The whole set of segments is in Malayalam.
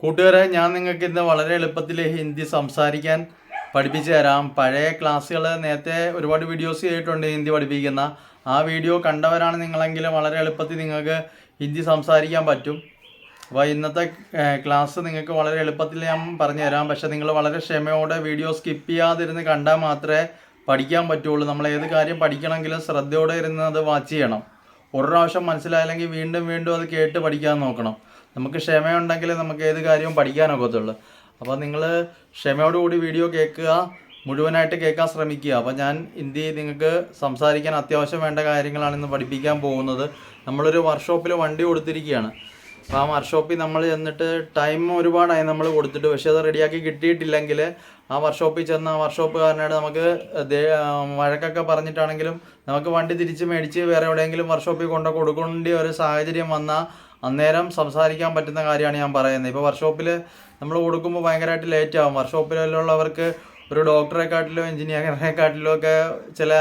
കൂട്ടുകാരെ, ഞാൻ നിങ്ങൾക്ക് ഇന്ന് വളരെ എളുപ്പത്തിൽ ഹിന്ദി സംസാരിക്കാൻ പഠിപ്പിച്ചു തരാം. പഴയ ക്ലാസ്സുകൾ നേരത്തെ ഒരുപാട് വീഡിയോസ് ചെയ്തിട്ടുണ്ട് ഹിന്ദി പഠിപ്പിക്കുന്ന. ആ വീഡിയോ കണ്ടവരാണ് നിങ്ങളെങ്കിൽ വളരെ എളുപ്പത്തിൽ നിങ്ങൾക്ക് ഹിന്ദി സംസാരിക്കാൻ പറ്റും. അപ്പോൾ ഇന്നത്തെ ക്ലാസ് നിങ്ങൾക്ക് വളരെ എളുപ്പത്തിൽ ഞാൻ പറഞ്ഞു തരാം. പക്ഷേ നിങ്ങൾ വളരെ ക്ഷമയോടെ വീഡിയോ സ്കിപ്പ് ചെയ്യാതിരുന്ന് കണ്ടാൽ മാത്രമേ പഠിക്കാൻ പറ്റുള്ളൂ. നമ്മൾ ഏത് കാര്യം പഠിക്കണമെങ്കിലും ശ്രദ്ധയോടെ ഇരുന്ന് അത് വാച്ച് ചെയ്യണം. ഒരു പ്രാവശ്യം മനസ്സിലായില്ലെങ്കിൽ വീണ്ടും വീണ്ടും അത് കേട്ട് പഠിക്കാൻ നോക്കണം. നമുക്ക് ക്ഷമയുണ്ടെങ്കിൽ നമുക്ക് ഏത് കാര്യവും പഠിക്കാനൊക്കത്തുള്ളൂ. അപ്പോൾ നിങ്ങൾ ക്ഷമയോടുകൂടി വീഡിയോ കേൾക്കുക, മുഴുവനായിട്ട് കേൾക്കാൻ ശ്രമിക്കുക. അപ്പോൾ ഞാൻ ഹിന്ദി നിങ്ങൾക്ക് സംസാരിക്കാൻ അത്യാവശ്യം വേണ്ട കാര്യങ്ങളാണ് ഇന്ന് പഠിപ്പിക്കാൻ പോകുന്നത്. നമ്മളൊരു വർക്ക്ഷോപ്പിൽ വണ്ടി കൊടുത്തിരിക്കുകയാണ്. അപ്പോൾ ആ വർക്ക്ഷോപ്പിൽ നമ്മൾ ചെന്നിട്ട് ടൈം ഒരുപാടായി നമ്മൾ കൊടുത്തിട്ട്, പക്ഷേ അത് റെഡിയാക്കി കിട്ടിയിട്ടില്ലെങ്കിൽ ആ വർക്ക്ഷോപ്പിൽ ചെന്ന് ആ വർക്ക്ഷോപ്പുകാരനോട് നമുക്ക് വഴക്കൊക്കെ പറഞ്ഞിട്ടാണെങ്കിലും നമുക്ക് വണ്ടി തിരിച്ച് മേടിച്ച് വേറെ എവിടെയെങ്കിലും വർക്ക്ഷോപ്പിൽ കൊടുക്കേണ്ട ഒരു സാഹചര്യം വന്നാൽ അന്നേരം സംസാരിക്കാൻ പറ്റുന്ന കാര്യമാണ് ഞാൻ പറയുന്നത്. ഇപ്പോൾ വർക്ക്ഷോപ്പിൽ നമ്മൾ കൊടുക്കുമ്പോൾ ഭയങ്കരമായിട്ട് ലേറ്റ് ആകും. വർക്ക്ഷോപ്പിലുള്ളവർക്ക് ഒരു ഡോക്ടറെക്കാട്ടിലോ എഞ്ചിനീയറിനെക്കാട്ടിലോ ഒക്കെ ചില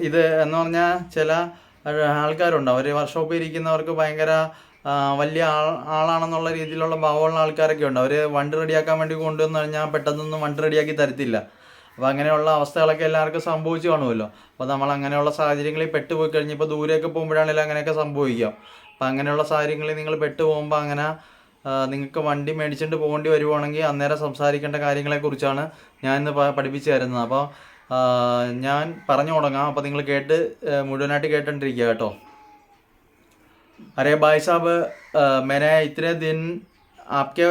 ഇത് എന്ന് പറഞ്ഞാൽ ചില ആൾക്കാരുണ്ട്. അവർ വർക്ക്ഷോപ്പിൽ ഇരിക്കുന്നവർക്ക് ഭയങ്കര വലിയ ആളാണെന്നുള്ള രീതിയിലുള്ള ഭാവമുള്ള ആൾക്കാരൊക്കെ ഉണ്ട്. അവർ വണ്ടി റെഡിയാക്കാൻ വേണ്ടി കൊണ്ടുവന്ന് കഴിഞ്ഞാൽ പെട്ടെന്നൊന്നും വണ്ടി റെഡിയാക്കി തരത്തില്ല. അപ്പോൾ അങ്ങനെയുള്ള അവസ്ഥകളൊക്കെ എല്ലാവർക്കും സംഭവിച്ചു കാണുമല്ലോ. അപ്പോൾ നമ്മൾ അങ്ങനെയുള്ള സാഹചര്യങ്ങളിൽ പെട്ടുപോയി കഴിഞ്ഞ് ഇപ്പോൾ ദൂരെയൊക്കെ പോകുമ്പോഴാണെങ്കിലും അങ്ങനെയൊക്കെ സംഭവിക്കാം. അപ്പോൾ അങ്ങനെയുള്ള സാഹചര്യങ്ങളിൽ നിങ്ങൾ പെട്ടുപോകുമ്പോൾ അങ്ങനെ നിങ്ങൾക്ക് വണ്ടി മേടിച്ചിട്ട് പോകേണ്ടി വരുവാണെങ്കിൽ അന്നേരം സംസാരിക്കേണ്ട കാര്യങ്ങളെക്കുറിച്ചാണ് ഞാൻ ഇന്ന് പഠിപ്പിച്ചു തരുന്നത്. അപ്പോൾ ഞാൻ പറഞ്ഞു തുടങ്ങാം. അപ്പോൾ നിങ്ങൾ മുഴുവനായിട്ട് കേട്ടോണ്ടിരിക്കുക കേട്ടോ. अरे भाई साहब, मैंने इतने दिन आपके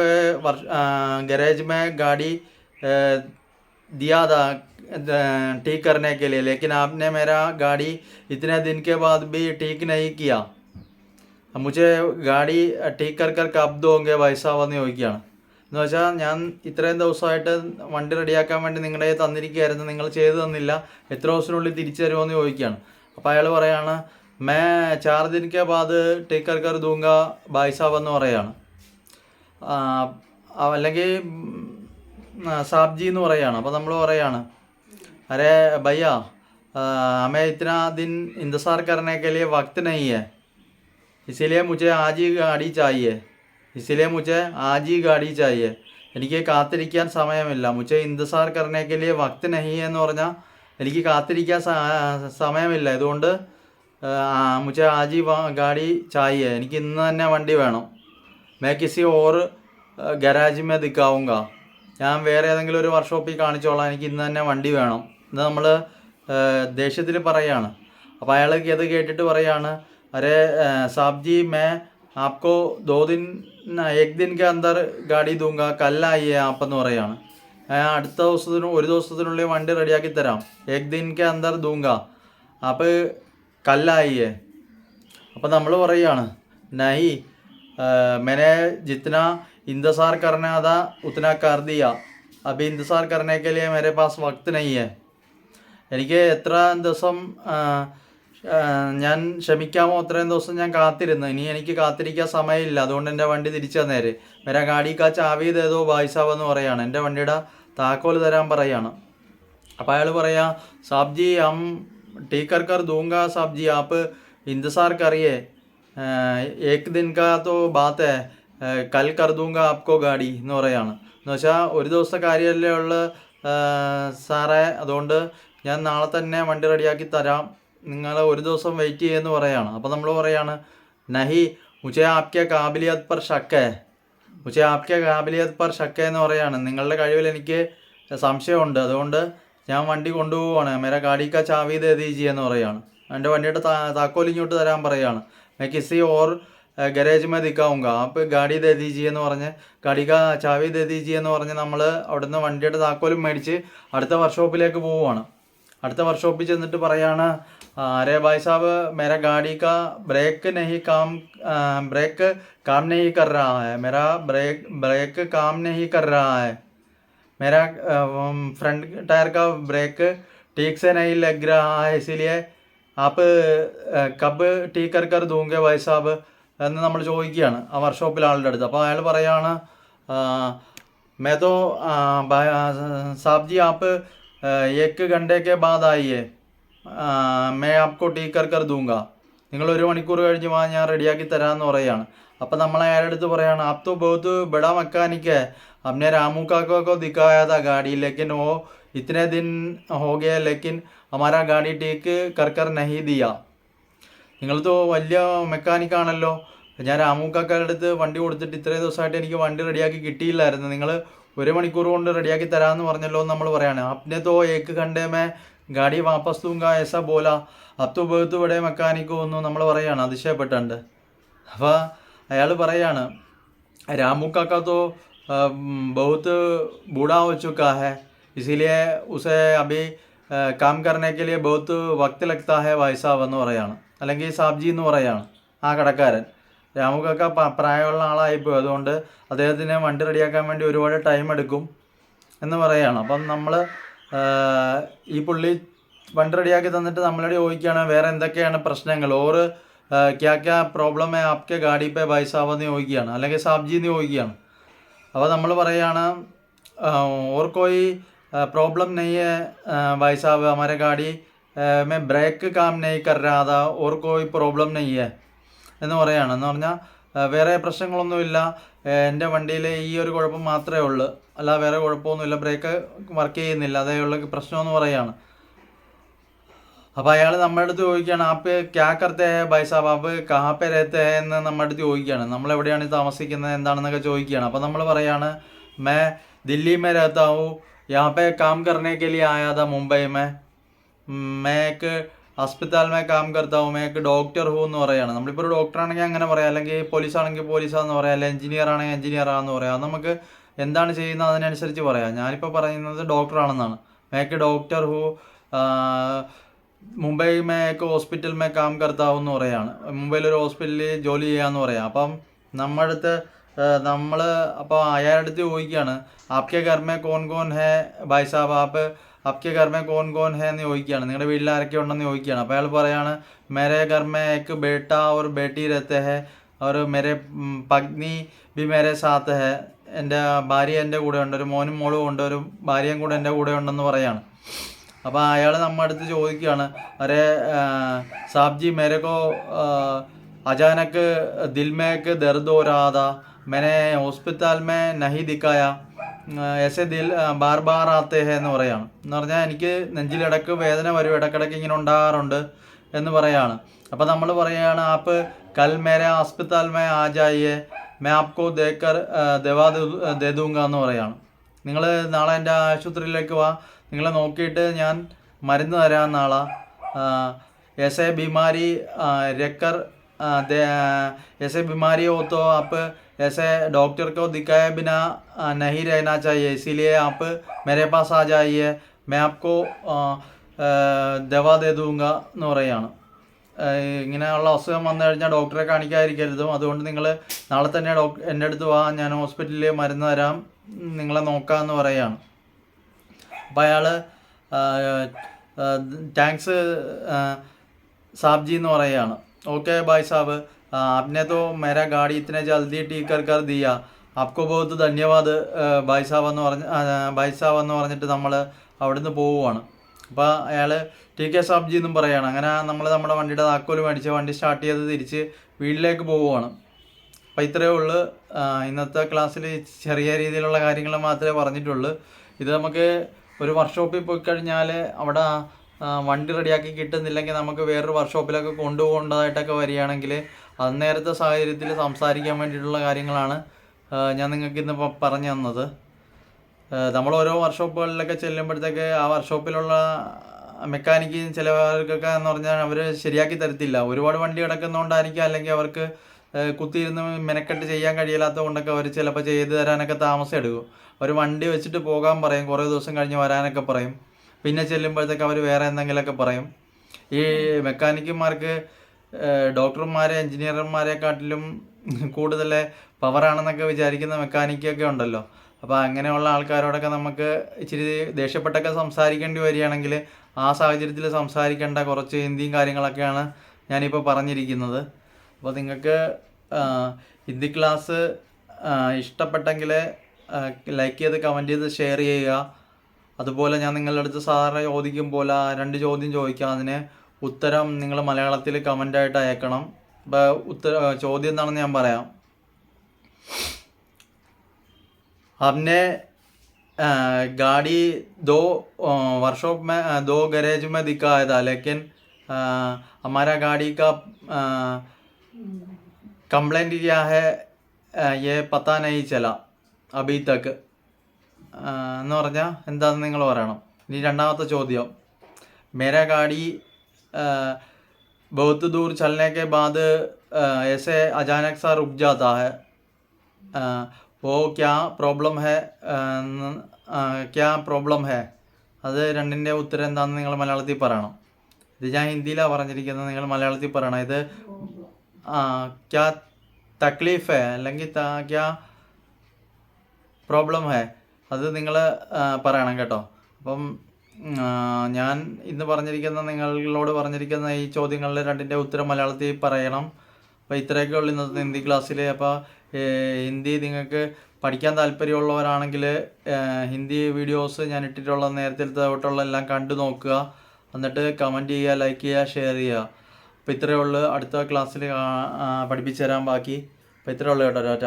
गैरेज में गाड़ी दिया था ठीक करने के लिए, लेकिन आपने मेरा गाड़ी इतने दिन के बाद भी ठीक नहीं किया. मुझे गाड़ी ठीक कर कब दोगे भाई साहब എന്ന് ചോദിക്കുകയാണ്. എന്ന് വെച്ചാൽ ഞാൻ ഇത്രയും ദിവസമായിട്ട് വണ്ടി റെഡിയാക്കാൻ വേണ്ടി നിങ്ങളുടെ തന്നിരിക്കുകയായിരുന്നു, നിങ്ങൾ ചെയ്തു തന്നില്ല, എത്ര ദിവസത്തിനുള്ളിൽ തിരിച്ചു തരുമോ എന്ന് ചോദിക്കുകയാണ്. അപ്പോൾ അയാൾ പറയാണ്, मैं 4 दिन के बाद ठीक कर दूंगा भाई साहब എന്ന് പറയാണ്. അല്ലെങ്കിൽ സാബ്ജി എന്ന് പറയാണ്. അപ്പോൾ നമ്മൾ പറയാണ്, अरे भैया, हमें इतना दिन इंतज़ार करने के लिए वक्त नहीं है, इसीलिए मुझे आज ही गाड़ी चाहिए. എനിക്ക് കാത്തിരിക്കാൻ സമയമില്ല. മുझे इंतज़ार करने के लिए वक्त नहीं है എന്ന് പറഞ്ഞാൽ എനിക്ക് കാത്തിരിക്കാൻ സമയമില്ല, ഇതുകൊണ്ട് मुझे आज ही गाड़ी चाहिए, എനിക്ക് ഇന്ന് തന്നെ വണ്ടി വേണം. मैं किसी और गैराज में दिखाऊंगा, ഞാൻ വേറെ ഏതെങ്കിലും ഒരു വർക്ക്ഷോപ്പിൽ കാണിച്ചോളാം, എനിക്ക് ഇന്ന് തന്നെ വണ്ടി വേണം. ഇത് നമ്മൾ ദേഷ്യത്തിൽ പറയാണ്. അപ്പോൾ അയാൾ ഇത് കേട്ടിട്ട് പറയാണ്, अरे साहब जी, मैं आपको 1 दिन के अंदर गाड़ी दूंगा, कल आइए आप എന്ന് പറയാണ്. അടുത്ത ഒരു ദിവസത്തിനുള്ളിൽ വണ്ടി റെഡിയാക്കി തരാം. 1 दिन के अंदर दूंगा, അപ്പോൾ കല്ലായിയെ. അപ്പോൾ നമ്മൾ പറയുകയാണ്, നഹി, मैंने जितना इंतज़ार करना था उतना कर दिया, अभी इंतज़ार करने के लिए मेरे पास वक्त नहीं है. എനിക്ക് എത്ര ദിവസം ഞാൻ ക്ഷമിക്കാമോ അത്രയും ദിവസം ഞാൻ കാത്തിരുന്നു, ഇനി എനിക്ക് കാത്തിരിക്കാൻ സമയമില്ല, അതുകൊണ്ട് എൻ്റെ വണ്ടി തിരിച്ചു തന്നേര്. മേരാ ഗാഡി കാ ചാവി ദേദോ ഭായ് സാബ് എന്ന് പറയാണ്. എൻ്റെ വണ്ടിയുടെ താക്കോൽ തരാൻ പറയാണ്. അപ്പോൾ അയാൾ പറയാ, സാബ് ജി, ഹം ठीक कर दूंगा साहब जी, आप इंतज़ार करिए, 1 दिन का तो बात है, कल कर दूंगा आपको गाड़ी എന്ന് പറയാണ്. എന്ന് വെച്ചാൽ ഒരു ദിവസത്തെ കാര്യമല്ലേ ഉള്ളു സാറേ, അതുകൊണ്ട് ഞാൻ നാളെ തന്നെ വണ്ടി റെഡിയാക്കി തരാം, നിങ്ങൾ ഒരു ദിവസം വെയിറ്റ് ചെയ്യുമെന്ന് പറയാണ്. അപ്പോൾ നമ്മൾ പറയാണ്, നഹി, മുझे आपके काबिलियत पर शक है, मुझे आपके काबिलियत पर शक है എന്ന് പറയാണ്. നിങ്ങളുടെ കഴിവിൽ എനിക്ക് സംശയമുണ്ട്, അതുകൊണ്ട് ഞാൻ വണ്ടി കൊണ്ടുപോവാണ്. മേരാ ഗാഡിക്കാ ചാവി ദേ ദീജിയെ എന്ന് പറയാണ്. എൻ്റെ വണ്ടിയുടെ താക്കോൽ ഇങ്ങോട്ട് തരാൻ പറയാണ്. मैं किसी और गैरेज में दिखाऊंगा, आप गाड़ी दे दीजिए എന്ന് പറഞ്ഞ് ഗാഡിക്കാ ചാവി ദേ ദീജിയെ എന്ന് പറഞ്ഞ് നമ്മൾ അവിടുന്ന് വണ്ടിയുടെ താക്കോലും മേടിച്ച് അടുത്ത വർക്ക്ഷോപ്പിലേക്ക് പോവുകയാണ്. അടുത്ത വർക്ക്ഷോപ്പിൽ ചെന്നിട്ട് പറയാണ്, अरे भाई साहब, मेरा गाड़ी का ब्रेक काम नहीं कर रहा है, मेरा ब्रेक काम नहीं कर रहा है, मेरा फ्रंट टायर का ब्रेक ठीक से नहीं लग रहा है, इसीलिए आप कब ठीक कर दूंगे भाई साहब എന്ന് നമ്മൾ ചോദിക്കുകയാണ് ആ വർക്ക്ഷോപ്പിലെ ആളുടെ അടുത്ത്. അപ്പോൾ അയാൾ പറയാണ്, मैं तो साहब जी, आप 1 घंटे के बाद आइए, मैं आपको ठीक कर दूंगा. നിങ്ങൾ 1 മണിക്കൂർ കഴിഞ്ഞ് വാ, ഞാൻ റെഡിയാക്കി തരാമെന്ന് പറയുകയാണ്. അപ്പം നമ്മൾ അയാളുടെ അടുത്ത് പറയാണ്, ആപ് തോ ബഹുത് ബഡാ മെക്കാനിക് ഹൈ, हमने रामू काका को दिखाया था गाड़ी, लेकिन वो इतने दिन हो गए, लेकिन हमारा गाड़ी ठीक कर कर नहीं दिया. നിങ്ങൾ വലിയ മെക്കാനിക്കാണല്ലോ, ഞാൻ രാമു കാക്കയുടെ അടുത്ത് വണ്ടി കൊടുത്തിട്ട് ഇത്രയും ദിവസമായിട്ട് എനിക്ക് വണ്ടി റെഡിയാക്കി കിട്ടിയില്ലായിരുന്നു, നിങ്ങൾ 1 മണിക്കൂർ കൊണ്ട് റെഡിയാക്കി തരാമെന്ന് പറഞ്ഞല്ലോ എന്ന് നമ്മൾ പറയാണ്. आपने तो 1 घंटे में गाड़ी वापस दूंगा ऐसा बोला, अब तो बहुत बड़े മെക്കാനിക്ക് ഒന്നും നമ്മൾ പറയുകയാണ് അതിശയപ്പെട്ടുണ്ട്. അപ്പോൾ അയാൾ പറയാണ്, रामू काका तो बहुत बूढ़ा हो चुका है, इसीलिए उसे अभी काम करने के लिए बहुत वक्त लगता है भाई साहब എന്ന് പറയാണ്, അല്ലെങ്കിൽ സാബ്ജി എന്ന് പറയാണ് ആ കടക്കാരൻ. രാമു കാക്ക പ്രായമുള്ള ആളായിപ്പോയി, അതുകൊണ്ട് അദ്ദേഹത്തിന് വണ്ടി റെഡിയാക്കാൻ വേണ്ടി ഒരുപാട് ടൈം എടുക്കും എന്ന് പറയുകയാണ്. അപ്പം നമ്മൾ ഈ പുള്ളി വണ്ടി റെഡിയാക്കി തന്നിട്ട് നമ്മളോട് ചോദിക്കുകയാണ് വേറെ എന്തൊക്കെയാണ് പ്രശ്നങ്ങൾ, ഓർ ക്യാ ക്യാ പ്രോബ്ലം ഹേ ആപ്കെ ഗാഡി പേ ഭായ് സാബ് എന്ന് ചോദിക്കുകയാണ്, അല്ലെങ്കിൽ സാബ്ജി എന്ന് ചോദിക്കുകയാണ്. അപ്പോൾ നമ്മൾ പറയുകയാണ്, ഓർ കോയി प्रॉब्लम नहीं है भाई साहब, हमारे गाड़ी में ब्रेक काम नहीं कर रहा था और कोई प्रॉब्लम नहीं है എന്ന് പറയുകയാണ്. എന്ന് പറഞ്ഞാൽ വേറെ പ്രശ്നങ്ങളൊന്നുമില്ല, എൻ്റെ വണ്ടിയിൽ ഈ ഒരു കുഴപ്പം മാത്രമേ ഉള്ളൂ, അല്ല വേറെ കുഴപ്പമൊന്നുമില്ല, ബ്രേക്ക് വർക്ക് ചെയ്യുന്നില്ല, അതേ ഉള്ള പ്രശ്നമെന്ന് പറയുകയാണ്. അപ്പോൾ അയാൾ നമ്മുടെ അടുത്ത് ചോദിക്കുകയാണ്, ആപ്പ് ക്യാ കർത്തെ ഹേ ഭായ് സാബ്, ആപ്പ് കഹാ പേ രഹത്തെ ഹേ എന്ന് നമ്മുടെ അടുത്ത് ചോദിക്കുകയാണ്, നമ്മളെവിടെയാണ് താമസിക്കുന്നത് എന്താണെന്നൊക്കെ ചോദിക്കുകയാണ്. അപ്പോൾ നമ്മൾ പറയാണ്, മേ ദില്ലി മേ രഹത്താ ഹൂँ, यहाँ पे काम करने के लिए आया था मुंबई में, मैं एक अस्पताल में काम करता हूँ, मैं एक डॉक्टर हूँ എന്ന് പറയുകയാണ്. നമ്മളിപ്പോൾ ഒരു ഡോക്ടറാണെങ്കിൽ അങ്ങനെ പറയാം, അല്ലെങ്കിൽ പോലീസാണെങ്കിൽ പോലീസാന്ന് പറയാം, അല്ലെങ്കിൽ എഞ്ചിനീയർ ആണെങ്കിൽ എഞ്ചിനീയറാണെന്ന് പറയാം. അത് നമുക്ക് എന്താണ് ചെയ്യുന്നത് അതിനനുസരിച്ച് പറയാം. ഞാനിപ്പോൾ പറയുന്നത് ഡോക്ടറാണെന്നാണ്. मैं एक डॉक्टर हूँ, മുംബൈ में एक हॉस्पिटल में काम करता हूँ എന്ന് പറയുകയാണ്. മുംബൈയിലൊരു ഹോസ്പിറ്റലിൽ ജോലി ചെയ്യാമെന്ന് പറയാം. അപ്പം നമ്മുടെ അടുത്ത് നമ്മൾ അപ്പോൾ അയാളുടെ അടുത്ത് ചോദിക്കുകയാണ്, ആപ്കെ ഘർ മേ കോൻ കോൻ ഹേ ഭായ് സാബ്, ആപ്കെ ഘർ മേ കോൻ കോൻ ഹേ എന്ന് ചോദിക്കുകയാണ്, നിങ്ങളുടെ വീട്ടിൽ ആരൊക്കെ ഉണ്ടെന്ന് ചോദിക്കുകയാണ്. അപ്പോൾ അയാൾ പറയാണ്, മേരെ ഘർ മേ ഏക് ബേട്ട और बेटी रहते हैं और मेरे പത്നി भी मेरे साथ है, എൻ്റെ ഭാര്യ എൻ്റെ കൂടെ ഉണ്ട്, ഒരു മോനും മോളും ഉണ്ട്, ഒരു ഭാര്യയും കൂടെ എൻ്റെ കൂടെ ഉണ്ടെന്ന് പറയാണ്. അപ്പോൾ അയാൾ നമ്മുടെ അടുത്ത് ചോദിക്കുകയാണ്, അരേ സാബ്ജി മേരെ കോ അചാനക് ദിൽ മേ ഏക് ദർദ് ഹോ രഹാ താ, मैंने ഹോസ്പിറ്റൽ में नहीं दिखाया, ऐसे दिल बार बार आते हैं എന്ന് പറയാണ്. എന്ന് പറഞ്ഞാൽ എനിക്ക് നെഞ്ചിലിടക്ക് വേദന വരും, ഇടക്കിടക്ക് ഇങ്ങനെ ഉണ്ടാകാറുണ്ട് എന്ന് പറയാണ്. അപ്പോൾ നമ്മൾ പറയുകയാണ്, ആപ്പ് കൽ മേരെ ഹോസ്പിറ്റൽ മേ ആ ജായിയെ, मैं आपको देखकर दवा दे दूंगा എന്ന് പറയാണ്. നിങ്ങൾ നാളെ എൻ്റെ ആശുപത്രിയിലേക്ക് വാ, നിങ്ങളെ നോക്കിയിട്ട് ഞാൻ മരുന്ന് തരാം നാളെ. ऐसे बीमारी रखकर ऐसे बीमारी हो तो आप ऐसे डॉक्टर को दिखाए बिना नहीं रहना चाहिए, इसीलिए आप मेरे पास आ जाइए, मैं आपको दवा दे दूंगा എന്ന് പറയുകയാണ്. ഇങ്ങനെയുള്ള അസുഖം വന്നു കഴിഞ്ഞാൽ ഡോക്ടറെ കാണിക്കാതിരിക്കരുതും, അതുകൊണ്ട് നിങ്ങൾ നാളെ തന്നെ എൻ്റെ അടുത്ത് വാ, ഞാൻ ഹോസ്പിറ്റലിൽ മരുന്ന് തരാം, നിങ്ങളെ നോക്കാമെന്ന് പറയുകയാണ്. അപ്പോൾ അയാൾ താങ്ക്സ് സാബ്ജി എന്ന് പറയുകയാണ്. ഓക്കെ ഭായ് സാബ്, आपने तो मेरा गाड़ी इतने जल्दी ठीक कर दिया, आपको बहुत ധന്യവാദ് ഭായ് സാബ് എന്ന് പറഞ്ഞിട്ട് നമ്മൾ അവിടുന്ന് പോവുകയാണ്. അപ്പോൾ അയാൾ ടി കെ സാബ്ജി എന്നും പറയുകയാണ്. അങ്ങനെ നമ്മൾ നമ്മുടെ വണ്ടിയുടെ താക്കോല് മേടിച്ച് വണ്ടി സ്റ്റാർട്ട് ചെയ്ത് തിരിച്ച് വീട്ടിലേക്ക് പോവുകയാണ്. അപ്പോൾ ഇത്രയേ ഉള്ളൂ ഇന്നത്തെ ക്ലാസ്സിൽ. ചെറിയ രീതിയിലുള്ള കാര്യങ്ങൾ മാത്രമേ പറഞ്ഞിട്ടുള്ളൂ. ഇത് നമുക്ക് ഒരു വർക്ക്ഷോപ്പിൽ പോയി കഴിഞ്ഞാൽ അവിടെ വണ്ടി റെഡിയാക്കി കിട്ടുന്നില്ലെങ്കിൽ നമുക്ക് വേറൊരു വർക്ക്ഷോപ്പിലൊക്കെ കൊണ്ടുപോകേണ്ടതായിട്ടൊക്കെ വരികയാണെങ്കിൽ അന്നേരത്തെ സാഹചര്യത്തിൽ സംസാരിക്കാൻ വേണ്ടിയിട്ടുള്ള കാര്യങ്ങളാണ് ഞാൻ നിങ്ങൾക്ക് ഇന്ന് പറഞ്ഞു തന്നത്. നമ്മൾ ഓരോ വർക്ക്ഷോപ്പുകളിലൊക്കെ ചെല്ലുമ്പോഴത്തേക്ക് ആ വർക്ക്ഷോപ്പിലുള്ള മെക്കാനിക്ക് ചിലവർക്കൊക്കെ എന്ന് പറഞ്ഞാൽ അവർ ശരിയാക്കി തരത്തില്ല. ഒരുപാട് വണ്ടി കിടക്കുന്നതുകൊണ്ടായിരിക്കും, അല്ലെങ്കിൽ അവർക്ക് കുത്തിയിരുന്ന് മെനക്കെട്ട് ചെയ്യാൻ കഴിയില്ലാത്തത് കൊണ്ടൊക്കെ അവർ ചിലപ്പോൾ ചെയ്ത് തരാനൊക്കെ താമസം എടുക്കും. അവർ വണ്ടി വെച്ചിട്ട് പോകാൻ പറയും, കുറേ ദിവസം കഴിഞ്ഞ് വരാനൊക്കെ പറയും. പിന്നെ ചെല്ലുമ്പോഴത്തേക്ക് അവർ വേറെ എന്തെങ്കിലുമൊക്കെ പറയും. ഈ മെക്കാനിക്കന്മാർക്ക് ഡോക്ടർമാരെ എൻജിനീയർമാരെക്കാട്ടിലും കൂടുതൽ പവറാണെന്നൊക്കെ വിചാരിക്കുന്ന മെക്കാനിക്കൊക്കെ ഉണ്ടല്ലോ. അപ്പോൾ അങ്ങനെയുള്ള ആൾക്കാരോടൊക്കെ നമുക്ക് ഇച്ചിരി ദേഷ്യപ്പെട്ടൊക്കെ സംസാരിക്കേണ്ടി വരികയാണെങ്കിൽ ആ സാഹചര്യത്തിൽ സംസാരിക്കേണ്ട കുറച്ച് ഹിന്ദിയും കാര്യങ്ങളൊക്കെയാണ് ഞാനിപ്പോൾ പറഞ്ഞിരിക്കുന്നത്. അപ്പോൾ നിങ്ങൾക്ക് ഹിന്ദി ക്ലാസ് ഇഷ്ടപ്പെട്ടെങ്കിൽ ലൈക്ക് ചെയ്ത് കമൻറ്റ് ചെയ്ത് ഷെയർ ചെയ്യുക. അതുപോലെ ഞാൻ നിങ്ങളുടെ അടുത്ത് സാധാരണ ചോദിക്കും പോലെ 2 ചോദ്യം ചോദിക്കാം, അതിന് ഉത്തരം നിങ്ങൾ മലയാളത്തിൽ കമൻ്റായിട്ട് അയക്കണം. ചോദ്യം എന്താണെന്ന് ഞാൻ പറയാം. हमने गाड़ी दो वर्कशॉप में दो गैरेज में दिखाया था, लेकिन हमारा गाड़ी का कंप्लेंट क्या है ये पता नहीं चला अभी तक എന്ന് പറഞ്ഞാൽ എന്താണെന്ന് നിങ്ങൾ പറയണം. ഇനി രണ്ടാമത്തെ ചോദ്യം, मेरा गाड़ी बहुत दूर चलने के बाद ऐसे अचानक सा रुक जाता है, वो क्या प्रॉब्लम है, क्या प्रॉब्लम है? അത് രണ്ടിൻ്റെ ഉത്തരം എന്താണെന്ന് നിങ്ങൾ മലയാളത്തിൽ പറയണം. ഇത് ഞാൻ ഹിന്ദിയിലാണ് പറഞ്ഞിരിക്കുന്നത്, നിങ്ങൾ മലയാളത്തിൽ പറയണം. ഇത് ക്യാ തക്ലീഫ് ഹേ അല്ലെങ്കിൽ ക്യാ പ്രോബ്ലം ഹേ, അത് നിങ്ങൾ പറയണം കേട്ടോ. അപ്പം ഞാൻ ഇന്ന് നിങ്ങളോട് പറഞ്ഞിരിക്കുന്ന ഈ ചോദ്യങ്ങളിൽ രണ്ടിൻ്റെ ഉത്തരം മലയാളത്തിൽ പറയണം. അപ്പോൾ ഇത്രയൊക്കെ ഉള്ളൂ ഇന്നത്തെ ഹിന്ദി ക്ലാസ്സിൽ. അപ്പോൾ ഹിന്ദി നിങ്ങൾക്ക് പഠിക്കാൻ താല്പര്യമുള്ളവരാണെങ്കിൽ ഹിന്ദി വീഡിയോസ് ഞാൻ ഇട്ടിട്ടുള്ള നേരത്തെ തൊട്ടുള്ള എല്ലാം കണ്ടു നോക്കുക. എന്നിട്ട് കമൻറ്റ് ചെയ്യുക, ലൈക്ക് ചെയ്യുക, ഷെയർ ചെയ്യുക. അപ്പോൾ ഇത്രയേ ഉള്ളൂ. അടുത്ത ക്ലാസ്സിൽ പഠിപ്പിച്ചു തരാൻ ബാക്കി. അപ്പോൾ ഇത്രയേ ഉള്ളൂ കേട്ടോ. ടാറ്റ.